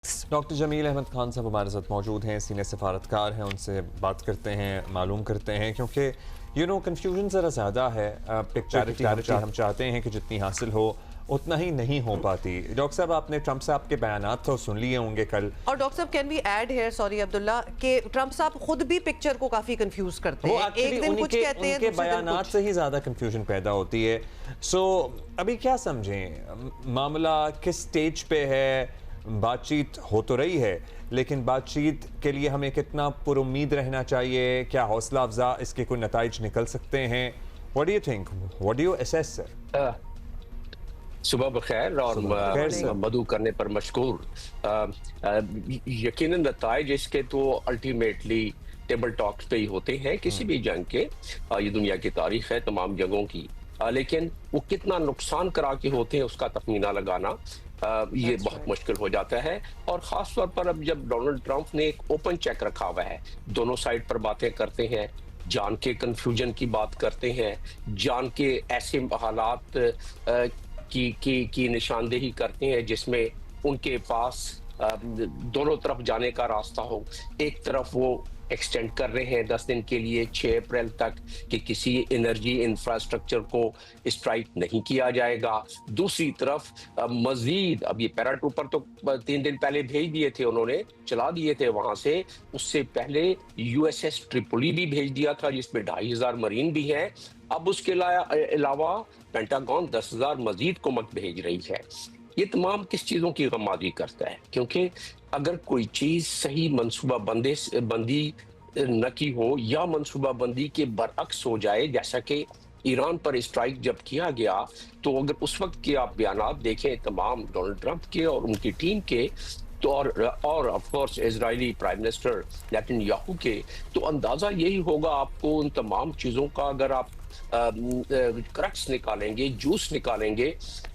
Doctor Jameel Ahmed Khan साहब हमारे साथ मौजूद हैं, सीनियर सफारतकार हैं। उनसे बात करते हैं, मालूम करते हैं, क्योंकि कन्फ्यूजन ज़रा ज़्यादा है। पिक्चर की क्लैरिटी हम चाहते हैं कि जितनी हासिल हो उतना ही नहीं हो पाती। डॉक्टर साहब, आपने ट्रंप साहब के बयानात तो सुन लिए होंगे कल। और डॉक्टर साहब, can we add here, sorry Abdullah, कि ट्रंप साहब खुद भी पिक्चर को काफी कंफ्यूज करते हैं। एक दिन कुछ कहते हैं, उनके दूसरे दिन बयानात कुछ। से ही ज़्यादा कंफ्यूजन पैदा होती है। सो अभी क्या समझें, मामला किस स्टेज पे है? बातचीत हो तो रही है, लेकिन बातचीत के लिए हमें कितना पुरुम्मीद रहना चाहिए? क्या हौसला अफजा इसके कोई नताइज निकल सकते हैं? What do you think, what do you assess sir? सुबह बखैर और मदू करने पर मशकूर। यकीनन नताइज इसके तो अल्टीमेटली टेबल टॉक्स पे ही होते हैं किसी भी जंग के। ये दुनिया की तारीख है तमाम जंगों की, लेकिन वो कितना नुकसान करा के होते हैं उसका तखमीना लगाना ये बहुत मुश्किल हो जाता है। और खास तौर पर अब जब डोनाल्ड ट्रंप ने एक ओपन चेक रखा हुआ है, दोनों साइड पर बातें करते हैं, जान के कंफ्यूजन की बात करते हैं, जान के ऐसे हालात की निशानदेही करते हैं जिसमें उनके पास दोनों तरफ जाने का रास्ता हो। एक तरफ वो एक्सटेंड कर रहे हैं 10 दिन के लिए 6 अप्रैल तक कि किसी एनर्जी इंफ्रास्ट्रक्चर को स्ट्राइक नहीं किया जाएगा। दूसरी तरफ मजीद अब ये पैराट्रूपर तो 3 दिन पहले भेज दिए थे, उन्होंने चला दिए थे वहां से। उससे पहले यूएसएस ट्रिपोली भी भेज दिया था जिसमें 2500 मरीन भी हैं। अब उसके अलावा पेंटागन 10,000 मजीद कुमक भेज रही है। ये तमाम किस चीजों की गमादी करता है? क्योंकि अगर कोई चीज सही मनसूबा बंदी न की हो या मनसूबा बंदी के बरअक्स हो जाए, जैसा कि ईरान पर स्ट्राइक जब किया गया, तो अगर उस वक्त के आप बयानात देखें तमाम डोनाल्ड ट्रंप के और उनकी टीम के, तो और of course Israeli prime minister Netanyahu के, तो अंदाजा यही होगा आपको उन तमाम चीजों का। अगर आप क्रक्स निकालेंगे, जूस निकालेंगे,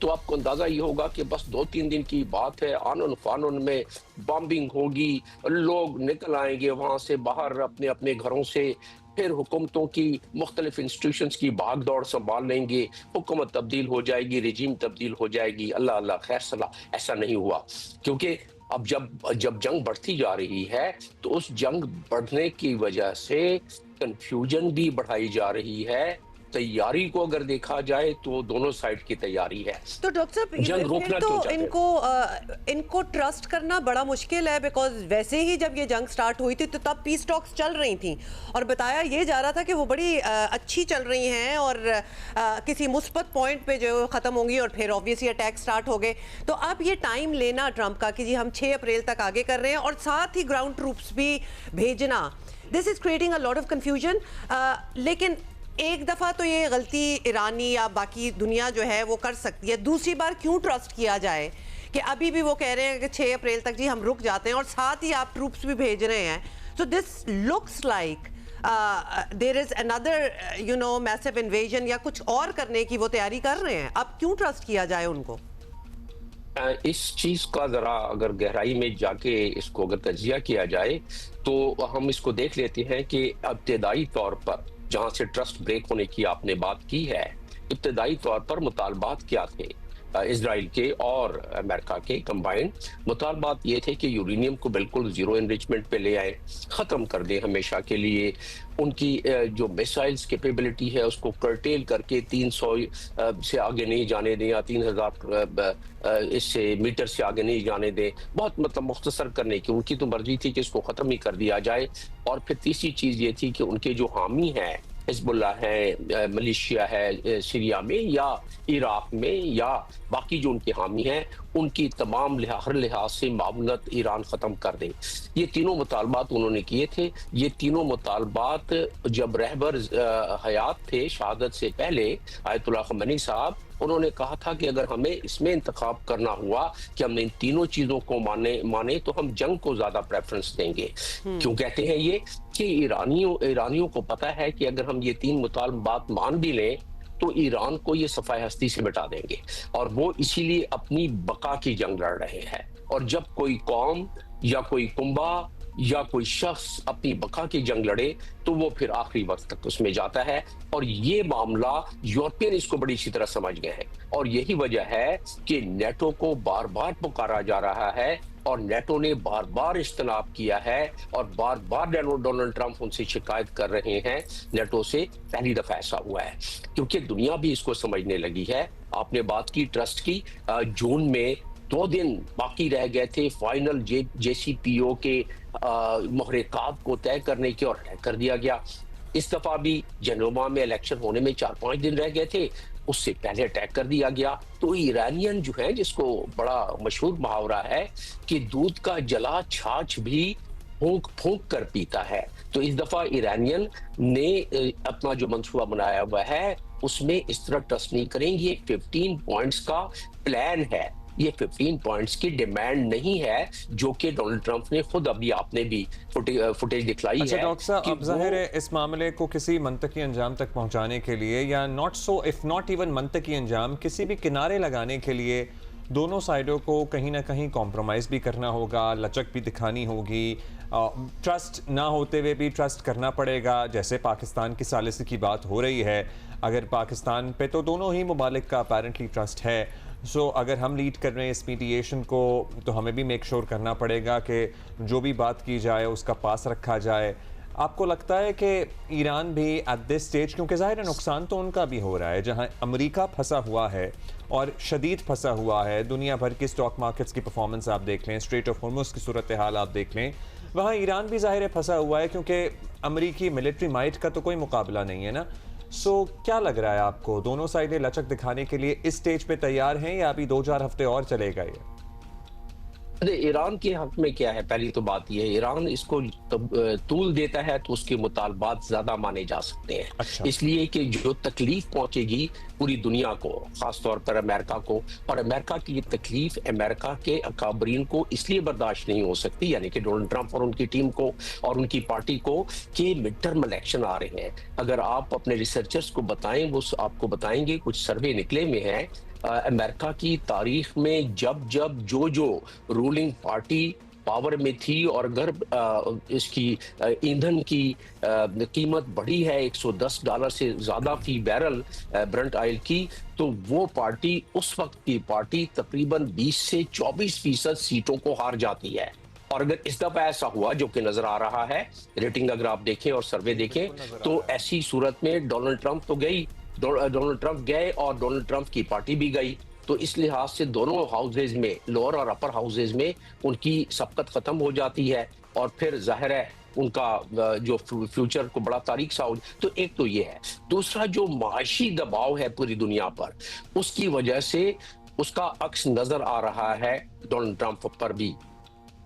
तो आपको अंदाजा ये होगा कि बस 2-3 दिन की बात है। आनन फानन में बॉम्बिंग होगी, लोग निकल आएंगे वहां से बाहर अपने अपने घरों से, फिर हुकूमतों की मुख्तलिफ इंस्टीट्यूशंस की भाग दौड़ संभाल लेंगे, हुकूमत तब्दील हो जाएगी, रिजीम तब्दील हो जाएगी। अल्लाह अल्लाह खैर सलाह। ऐसा नहीं हुआ, क्योंकि अब जब जंग बढ़ती जा रही है तो उस जंग बढ़ने की वजह से कंफ्यूजन भी बढ़ाई जा रही है। तैयारी को अगर देखा जाए तो दोनों साइड की तैयारी है। तो डॉक्टर साहब, जंग रोकना तो क्यों चाहते हैं? इनको ट्रस्ट करना बड़ा मुश्किल है, बिकॉज वैसे ही जब ये जंग स्टार्ट हुई थी तो तब पीस टॉक्स चल रही थी और बताया ये जा रहा था कि वो बड़ी अच्छी चल रही हैं और किसी मुस्बत पॉइंट पे जो खत्म होंगी, और फिर ऑब्वियसली अटैक स्टार्ट हो गए। तो अब ये टाइम लेना ट्रंप का कि जी हम 6 अप्रैल तक आगे कर रहे हैं और साथ ही ग्राउंड ट्रूप्स भी भेजना, this is creating a lot of confusion. लेकिन एक दफा तो ये गलती ईरानी या बाकी दुनिया जो है वो कर सकती है, दूसरी बार क्यों ट्रस्ट किया जाए कि अभी भी वो कह रहे हैं कि 6 अप्रैल तक जी हम रुक जाते हैं और साथ ही आप ट्रूप्स भी भेज रहे हैं। So this looks like there is another massive invasion या कुछ और करने की वो तैयारी कर रहे हैं। अब क्यों ट्रस्ट किया जाए उनको? इस चीज का जरा अगर गहराई में जाके इसको अगर तजिया किया जाए तो हम इसको देख लेते हैं कि इब्तदाई तौर पर जहां से ट्रस्ट ब्रेक होने की आपने बात की है, इब्तदाई तौर पर मुतालबात क्या थे इजराइल के और अमेरिका के कंबाइंड? मुतालबात ये थे कि यूरेनियम को बिल्कुल जीरो एनरिचमेंट पे ले आए, खत्म कर दें हमेशा के लिए। उनकी जो मिसाइल्स कैपेबिलिटी है उसको कर्टेल करके 300 से आगे नहीं जाने दें या 3000 इससे मीटर से आगे नहीं जाने दें। बहुत मतलब मुख्तसर करने की उनकी तो मर्जी थी कि इसको खत्म ही कर दिया जाए। और फिर तीसरी चीज ये थी कि उनके जो हामी हैं, हिजबुल्लाह है, मलेशिया है सीरिया में या इराक में, या बाकी जो उनके हामी हैं, उनकी तमाम हर लिहाज से मावनत ईरान ख़त्म कर दे। ये तीनों मुतालबात उन्होंने किए थे। ये तीनों मुतालबात जब रहबर हयात थे शहादत से पहले, आयतुल्लाह खमनी साहब, उन्होंने कहा था कि अगर हमें इसमें इंतखाब करना हुआ कि हमने इन तीनों चीजों को माने तो हम जंग को ज्यादा प्रेफरेंस देंगे। क्यों कहते हैं ये? कि ईरानियों को पता है कि अगर हम ये 3 मुतालबात मान भी लें तो ईरान को ये सफाई हस्ती से मिटा देंगे, और वो इसीलिए अपनी बका की जंग लड़ रहे हैं। और जब कोई कौम या कोई कुंबा या कोई शख्स अपनी बका की जंग लड़े तो वो फिर आखिरी वक्त तक उसमें जाता है। और ये मामला यूरोपियन इसको बड़ी अच्छी तरह समझ गए हैं, और यही वजह है कि नेटो को बार बार पुकारा जा रहा है और नेटो ने बार बार इज्तनाब किया है और बार बार डोनाल्ड ट्रंप उनसे शिकायत कर रहे हैं नेटो से। पहली दफा ऐसा हुआ है क्योंकि दुनिया भी इसको समझने लगी है। आपने बात की ट्रस्ट की, जून में 2 दिन बाकी रह गए थे फाइनल JCPO के मुहर्रिकात को तय करने के और तय कर दिया गया। इस दफा भी जेनोवा में इलेक्शन होने में 4-5 दिन रह गए थे, उससे पहले अटैक कर दिया गया। तो ईरानियन जो है, जिसको बड़ा मशहूर मुहावरा है कि दूध का जला छाछ भी फूंक फूंक कर पीता है, तो इस दफा ईरानियन ने अपना जो मंसूबा बनाया हुआ है उसमें इस तरह ट्रस्ट नहीं करेंगे। 15 पॉइंट्स का प्लान है, ये 15 पॉइंट्स की डिमांड नहीं है, जो कि डोनाल्ड ट्रंप ने खुद, अभी आपने भी फुटेज दिखलाई है। डॉक्टर साहब, अब जाहिर है इस मामले को किसी मंतकी अंजाम तक पहुंचाने के लिए, या इफ नॉट इवन मंतकी अंजाम, किसी भी किनारे लगाने के लिए दोनों साइडों को कहीं ना कहीं कॉम्प्रोमाइज़ भी करना होगा, लचक भी दिखानी होगी, ट्रस्ट ना होते हुए भी ट्रस्ट करना पड़ेगा। जैसे पाकिस्तान की सालिसी की बात हो रही है, अगर पाकिस्तान पे तो दोनों ही मुमालिक का अपेरेंटली ट्रस्ट है, सो अगर हम लीड कर रहे हैं इस मीडिएशन को तो हमें भी मेक श्योर करना पड़ेगा कि जो भी बात की जाए उसका पास रखा जाए। आपको लगता है कि ईरान भी एट दिस स्टेज, क्योंकि ज़ाहिर है नुकसान तो उनका भी हो रहा है, जहां अमेरिका फंसा हुआ है और शदीद फंसा हुआ है, दुनिया भर की स्टॉक मार्केट्स की परफॉर्मेंस आप देख लें, स्ट्रेट ऑफ हॉर्मुज़ की सूरत हाल आप देख लें, वहाँ ईरान भी ज़ाहिर है फंसा हुआ है, क्योंकि अमेरिकी मिलिट्री माइट का तो कोई मुकाबला नहीं है ना। सो क्या लग रहा है आपको, दोनों साइडें लचक दिखाने के लिए इस स्टेज पे तैयार हैं या अभी 2-4 हफ्ते और चलेगा ये? ईरान के हक में क्या है, पहली तो बात यह है, ईरान इसको तूल देता है तो उसके मुतालबात ज्यादा माने जा सकते हैं। अच्छा। इसलिए कि जो तकलीफ पहुंचेगी पूरी दुनिया को, खासतौर पर अमेरिका को, और अमेरिका की ये तकलीफ अमेरिका के अकाबरीन को इसलिए बर्दाश्त नहीं हो सकती, यानी कि डोनाल्ड ट्रंप और उनकी टीम को और उनकी पार्टी को, कि मिड टर्म इलेक्शन आ रहे हैं। अगर आप अपने रिसर्चर्स को बताएं, वो आपको बताएंगे, कुछ सर्वे निकले में है अमेरिका की तारीख में, जब जो रूलिंग पार्टी पावर में थी और अगर इसकी ईंधन की कीमत बढ़ी है $110 से ज्यादा फी बैरल ब्रंट ऑयल की, तो वो पार्टी, उस वक्त की पार्टी, तकरीबन 20 से 24% सीटों को हार जाती है। और अगर इस दफा ऐसा हुआ, जो कि नजर आ रहा है, रेटिंग अगर आप देखें और सर्वे देखें, तो ऐसी सूरत में डोनाल्ड ट्रंप तो डोनाल्ड ट्रंप गए और डोनाल्ड ट्रंप की पार्टी भी गई। तो इस लिहाज से दोनों हाउसेज में, लोअर और अपर हाउसेज में, उनकी सबकत खत्म हो जाती है और फिर जाहिर है उनका जो फ्यूचर को बड़ा तारीख सा हो। तो एक तो ये है। दूसरा, जो माशी दबाव है पूरी दुनिया पर, उसकी वजह से उसका अक्स नजर आ रहा है डोनाल्ड ट्रंप पर भी,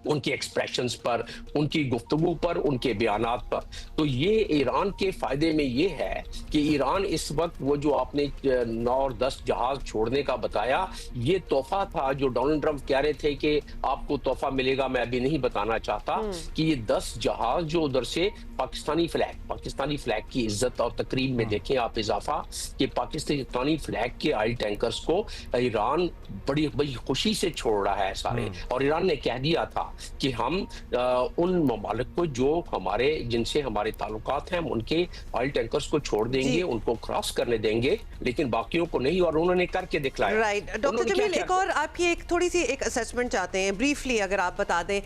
उनके एक्सप्रेशंस पर, उनकी गुफ्तगू पर, उनके बयानात पर। तो ये ईरान के फायदे में ये है कि ईरान इस वक्त, वो जो आपने 9 और 10 जहाज छोड़ने का बताया, ये तोहफा था जो डोनाल्ड ट्रंप कह रहे थे कि आपको तोहफा मिलेगा, मैं अभी नहीं बताना चाहता, कि ये 10 जहाज जो उधर से पाकिस्तानी फ्लैग की इज्जत और तकरीब में देखें आप इजाफा, कि पाकिस्तानी फ्लैग के ऑयल टैंकर्स को ईरान बड़ी बड़ी खुशी से छोड़ रहा है सारे। और ईरान ने कह दिया था कि हम उन ममालिक को जो जिनसे हमारे ताल्लुकात हैं, उनके ऑयल टैंकर्स को छोड़ देंगे, उनको क्रॉस करने देंगे, लेकिन बाकियों को नहीं, और उन्होंने करके दिखलाया। राइट। डॉक्टर जमील, एक और आपकी एक थोड़ी सी एक असेसमेंट चाहते हैं, ब्रीफली अगर आप बता दें,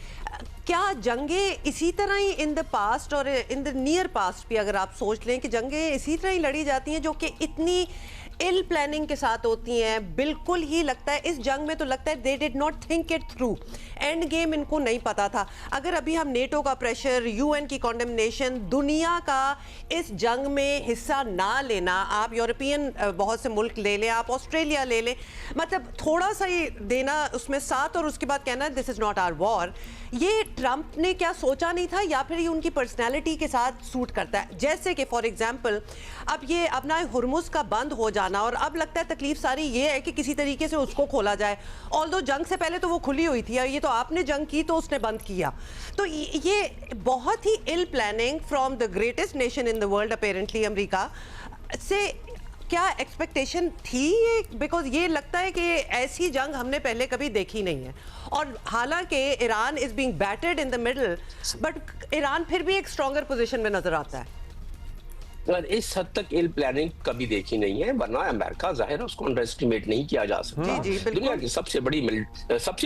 क्या जंगें इसी तरह ही इन द पास्ट और इन द नियर पास्ट भी, अगर आप सोच लें कि जंगें इसी तरह ही लड़ी जाती हैं, जो कि इतनी इल प्लानिंग के साथ होती हैं, बिल्कुल ही लगता है इस जंग में तो लगता है they did not think it through, end game इनको नहीं पता था। अगर अभी हम नेटो का प्रेशर, यूएन की कॉन्डेमनेशन, दुनिया का इस जंग में हिस्सा ना लेना, आप यूरोपियन बहुत से मुल्क ले लें, आप ऑस्ट्रेलिया ले लें, मतलब थोड़ा सा ही देना उसमें साथ और उसके बाद कहना this is not our war, ये ट्रंप ने क्या सोचा नहीं था या फिर ये उनकी पर्सनैलिटी के साथ सूट करता है? जैसे कि फॉर एग्जाम्पल अब ये अपना हुर्मुज़ का बंद हो जाना, और अब लगता है तकलीफ सारी ये है कि किसी तरीके से उसको खोला जाए, ऑल्दो जंग से पहले तो वो खुली हुई थी, ये तो आपने जंग की तो उसने बंद किया। तो ये बहुत ही ill planning from the greatest nation in the world apparently, America से क्या एक्सपेक्टेशन थी ये? बिकॉज ये लगता है कि ऐसी जंग हमने पहले कभी देखी नहीं है, और हालांकि Iran is being battered in the middle, but Iran फिर भी एक स्ट्रॉन्गर पोजीशन में नजर आता है। और इस हद तक इल प्लानिंग कभी देखी नहीं है, वरना अमेरिका जाहिर है उसको अंडर एस्टिमेट नहीं किया जा सकता। जी, बिल्कुल। दुनिया की सबसे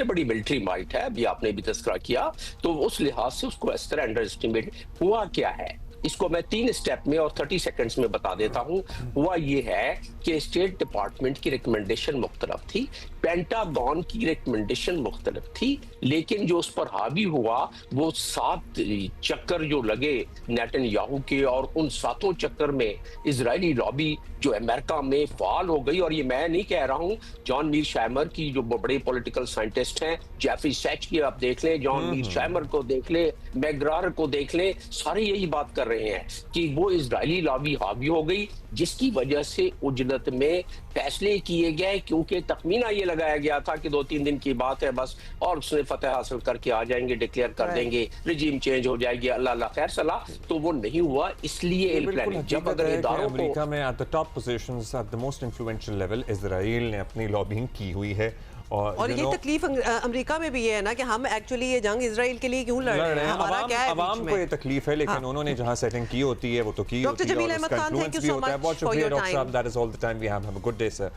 बड़ी मिलिट्री माइट है, अभी आपने भी तस्करा किया, तो उस लिहाज से उसको इस तरह अंडर एस्टिमेट हुआ क्या है, इसको मैं 3 स्टेप में और 30 सेकंड्स में बता देता हूं। हुआ ये है कि स्टेट डिपार्टमेंट की रिकमेंडेशन मुख्तलिफ थी, पेंटागन की रिकमेंडेशन मुख्तलिफ थी, लेकिन जो उस पर हावी हुआ वो 7 चक्कर जो लगे नेतन्याहू के, और उन 7 चक्कर में इजरायली लॉबी जो अमेरिका में फाल हो गई। और ये मैं नहीं कह रहा हूं, जॉन मीर शाइमर की जो बड़े पॉलिटिकल साइंटिस्ट हैं, जेफरी सैच की आप देख लें, जॉन मीर शाइमर को देख लें, मैग्रार को देख लें, सारे यही बात कर रहे हैं कि वो इजरायली लॉबी हावी हो गई, जिसकी वजह से उजलत में फैसले किए गए, क्योंकि तखमीना ये लगाया गया था कि 2-3 दिन की बात है बस, और उसने फतेह हासिल करके आ जाएंगे, डिक्लेयर कर देंगे, रिजीम चेंज हो जाएगी, अल्लाह अल्लाह खैर सलाह। तो वो नहीं हुआ, इसलिए इल प्लानिंग। जब अगर इदारों को अमेरिका में at the top positions at the most influential level Israel ने अपनी लॉबिंग की हुई है। और ये तकलीफ अमेरिका में भी ये है ना कि हम एक्चुअली ये जंग इजराइल के लिए क्यों लड़ रहे हैं, हमारा क्या है, अवाम को ये तकलीफ है, लेकिन उन्होंने जहां सेटिंग की होती है वो तो की होती है। Doctor Jameel Ahmed Khan, thank you so much बहुत शुक्रिया डॉक्टर साहब, that is all the time we have. Have a good day sir.